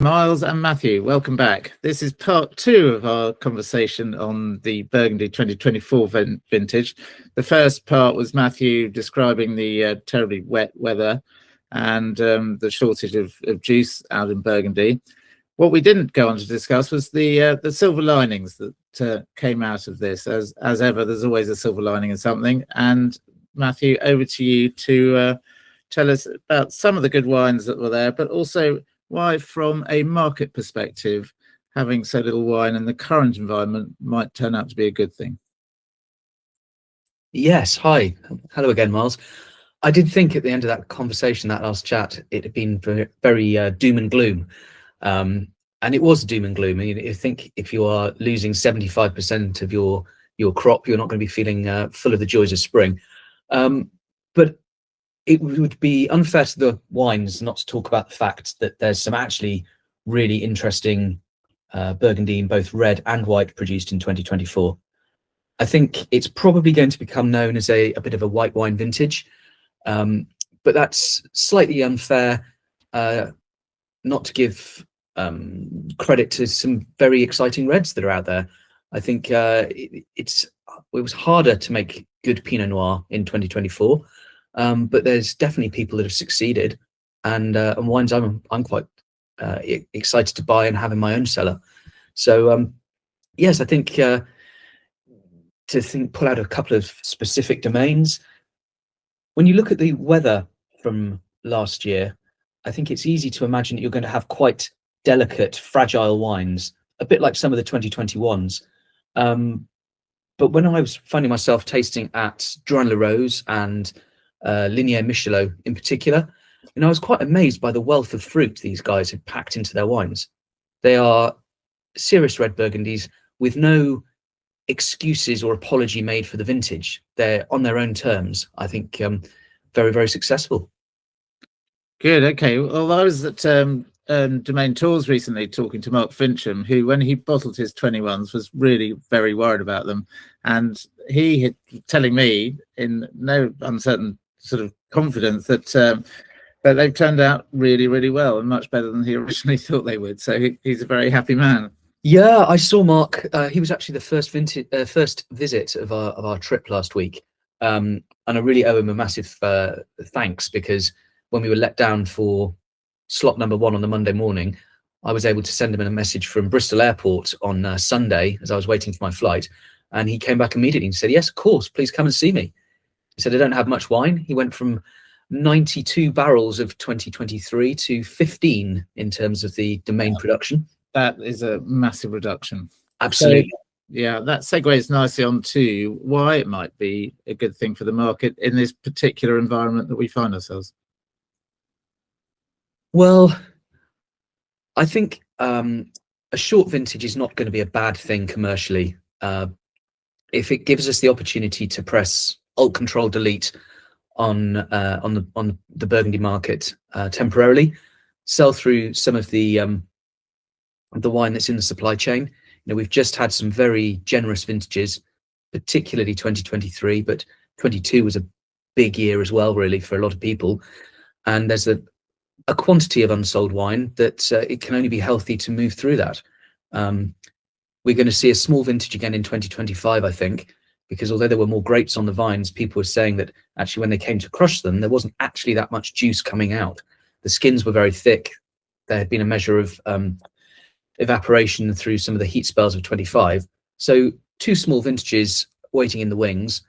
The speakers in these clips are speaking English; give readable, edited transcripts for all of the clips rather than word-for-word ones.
Miles and Matthew, welcome back. This is part two of our conversation on the Burgundy 2024 vintage. The first part was Matthew describing the terribly wet weather and the shortage of juice out in Burgundy. What we didn't go on to discuss was the silver linings that came out of this. As ever, there's always a silver lining in something. And Matthew, over to you to tell us about some of the good wines that were there, but also why, from a market perspective, having so little wine in the current environment might turn out to be a good thing. Yes, hi. Hello again, Miles. I did think at the end of that conversation, that last chat, it had been very doom and gloom. And it was doom and gloom. I mean, I think if you are losing 75% of your crop, you're not going to be feeling full of the joys of spring. But it would be unfair to the wines not to talk about the fact that there's some actually really interesting Burgundy in both red and white produced in 2024. I think it's probably going to become known as a bit of a white wine vintage, but that's slightly unfair not to give credit to some very exciting reds that are out there. I think it was harder to make good Pinot Noir in 2024. But there's definitely people that have succeeded, and wines I'm quite excited to buy and have in my own cellar. So yes, I think pull out a couple of specific domains. When you look at the weather from last year, I think it's easy to imagine that you're going to have quite delicate, fragile wines, a bit like some of the 2021s. But when I was finding myself tasting at Droit-en-le-Rose and Lignée Michelot in particular, and I was quite amazed by the wealth of fruit these guys had packed into their wines. They are serious red Burgundies with no excuses or apology made for the vintage. They're on their own terms. I think very, very successful. Good. Okay. Well, I was at Domaine Tours recently talking to Mark Fincham, who, when he bottled his 21s, was really very worried about them. And he had telling me in no uncertain sort of confidence that they've turned out really, really well and much better than he originally thought they would. So he's a very happy man. Yeah, I saw Mark. He was actually the first visit of our trip last week, and I really owe him a massive thanks, because when we were let down for slot number 1 on the Monday morning, I was able to send him a message from Bristol Airport on Sunday as I was waiting for my flight, and he came back immediately and said, "Yes, of course, please come and see me." He said, "I don't have much wine." He went from 92 barrels of 2023 to 15 in terms of the domain production. That is a massive reduction. Absolutely. So, yeah, that segues nicely on to why it might be a good thing for the market in this particular environment that we find ourselves. Well, I think a short vintage is not going to be a bad thing commercially. If it gives us the opportunity to press Alt Control Delete on the Burgundy market temporarily, sell through some of the wine that's in the supply chain. You know, we've just had some very generous vintages, particularly 2023, but 22 was a big year as well, really, for a lot of people. And there's a quantity of unsold wine that it can only be healthy to move through that. We're going to see a small vintage again in 2025, I think, because although there were more grapes on the vines, people were saying that actually when they came to crush them, there wasn't actually that much juice coming out. The skins were very thick. There had been a measure of evaporation through some of the heat spells of 25. So 2 small vintages waiting in the wings.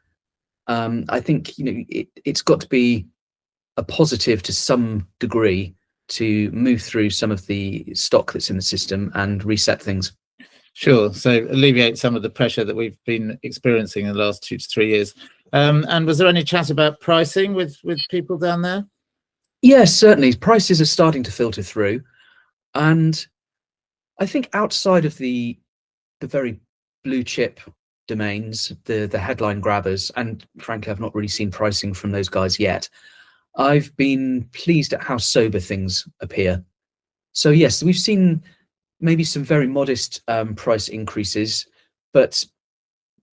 I think it's got to be a positive to some degree to move through some of the stock that's in the system and reset things. Sure. So alleviate some of the pressure that we've been experiencing in the last 2 to 3 years. And was there any chat about pricing with people down there? Yes, certainly. Prices are starting to filter through. And I think outside of the very blue chip domains, the headline grabbers, and frankly, I've not really seen pricing from those guys yet, I've been pleased at how sober things appear. So yes, we've seen maybe some very modest price increases, but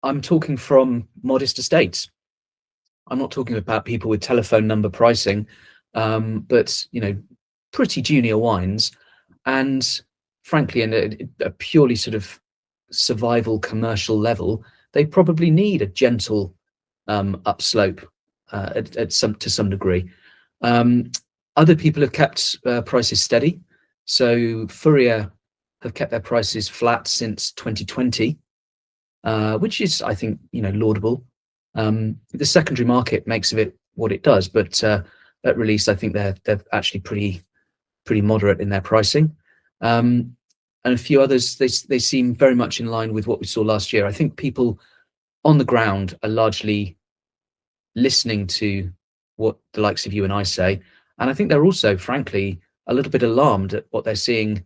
I'm talking from modest estates. I'm not talking about people with telephone number pricing, but pretty junior wines. And frankly, in a purely sort of survival commercial level, they probably need a gentle upslope to some degree. Other people have kept prices steady. So Fourier have kept their prices flat since 2020, which is, I think, laudable. The secondary market makes of it what it does, but at release, I think they're actually pretty moderate in their pricing. And a few others, they seem very much in line with what we saw last year. I think people on the ground are largely listening to what the likes of you and I say, and I think they're also, frankly, a little bit alarmed at what they're seeing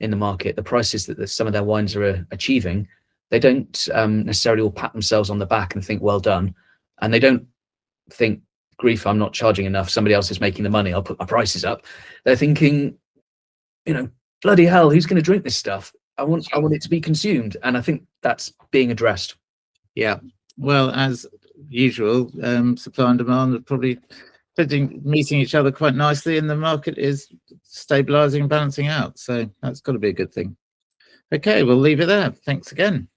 in the market, the prices that some of their wines are achieving. They don't necessarily all pat themselves on the back and think, well done. And they don't think, grief, I'm not charging enough. Somebody else is making the money. I'll put my prices up. They're thinking, bloody hell, who's going to drink this stuff? I want it to be consumed. And I think that's being addressed. Yeah. Well, as usual, supply and demand are probably meeting each other quite nicely, and the market is stabilizing and balancing out. So that's got to be a good thing. Okay, we'll leave it there. Thanks again.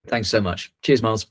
Thanks so much. Cheers, Miles.